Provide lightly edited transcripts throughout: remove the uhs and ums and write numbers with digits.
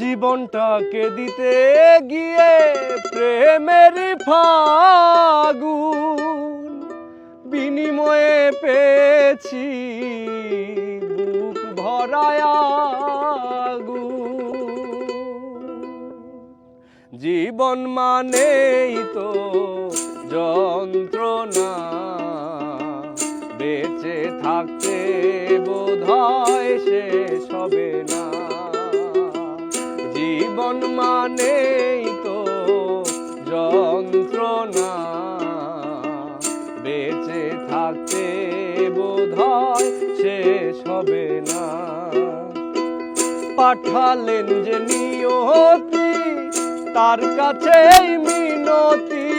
জীবনটাকে দিতে গিয়ে প্রেমের ফাগুন বিনিময়ে পেয়েছি বুক ভরায় আগুন। জীবন মানেই তো যন্ত্রণা, বেঁচে থাকতে বোধহয় শেষ হবে না। জীবন মানেই তো যন্ত্রণা, বেঁচে থাকতে বোধহয় শেষ হবে না। পাঠালেন যে নিয়তি তার কাছেই মিনতি,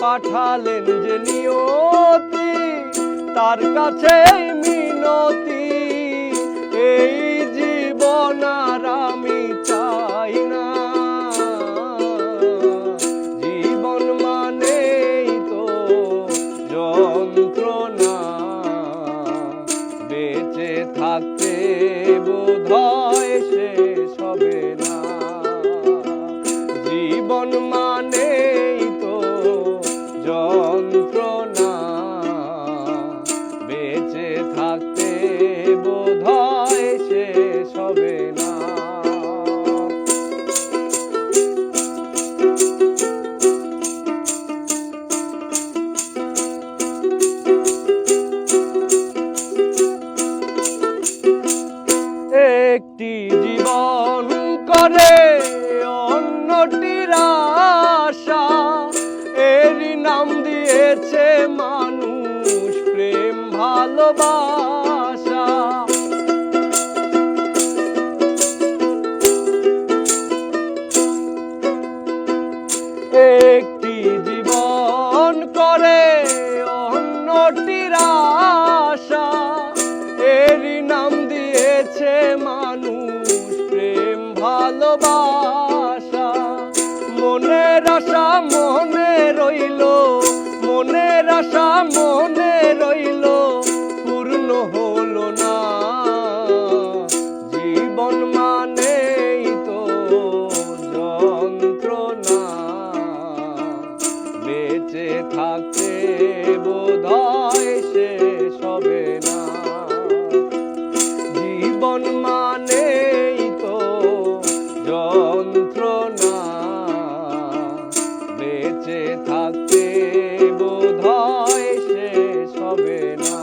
পাঠালেন যে নিয়তি তার কাছেই মিনতি। এই জীবন আর আমি চাই না। জীবন মানেই তো যন্ত্রণা, বেঁচে থাকতে বোধহয় শেষ হবে না। জীবন মানেই তো যন্ত্রণা, বেঁচে থাকতে বোধহয় শেষ হবে না। একটি জীবন করে অন্যটির আশা, এরই নাম দিয়েছে মানুষ প্রেম ভালোবাসা। একটি জীবন করে অন্যটির আশা, এরই নাম দিয়েছে মানুষ প্রেম ভালোবাসা। মনের আশা মনে রইল, মনের আশা মনে রইল, পূর্ণ হলো না। জীবন মানেই তো যন্ত্রণা, বেঁচে থাকতে বোধহয় শেষ হবে না। জীবন মানেই তো যন্ত্রণা, বেঁচে থাকতে বোধহয় শেষ হবে না।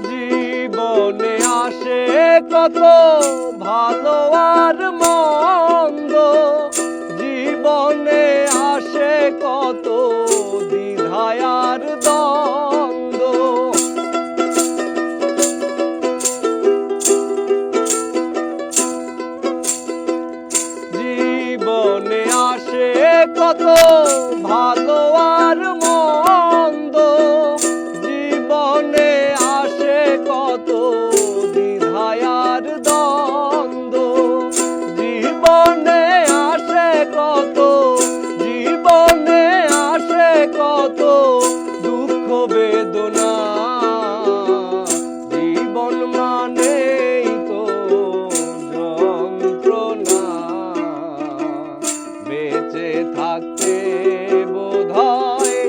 জীবনে আসে কত ভালো আর মন্দ, জীবনে আসে কত দ্বিধায় আর দ্বন্দ্ব। জীবনে আসে কত ভালো আর মন্দ, জীবনে আসে কত দ্বিধায় আর দ্বন্দ্ব। জীবনে আসে কত, জীবনে আসে কত দুঃখ বেদনা। জীবন মানেই তো যন্ত্রণা, বেঁচে থাকতে বোধহয়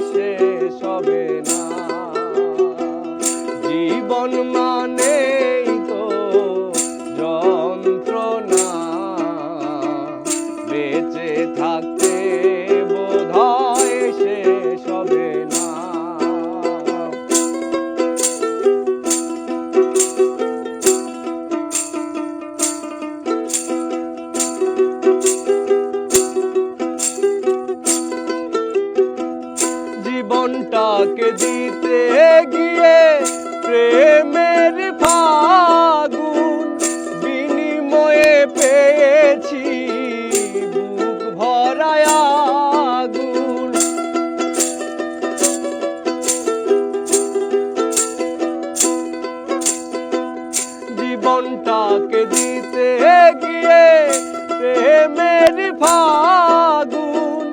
ফাগুন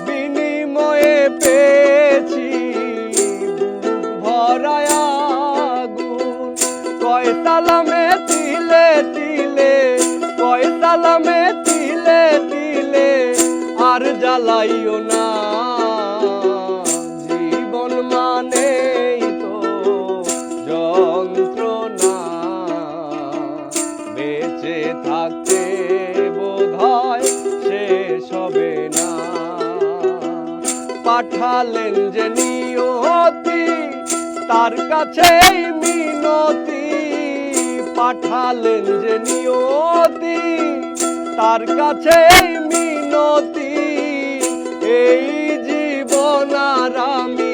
বিনিময়ে পেয়েছি বুক ভরায় আগুন। কয় সালামে তিলে তিলে, কয় সালামে তিলে তিলে আর জ্বালাইও না। জীবন মানেই তো যন্ত্রণা, বেঁচে থাকতে বোধহয় শেষ হবে না। পাঠালেন যে নিয়তি তার কাছেই মিনতি, পাঠালেন যে নিয়তি তার কাছেই মিনতি। এই জীবন আর আমি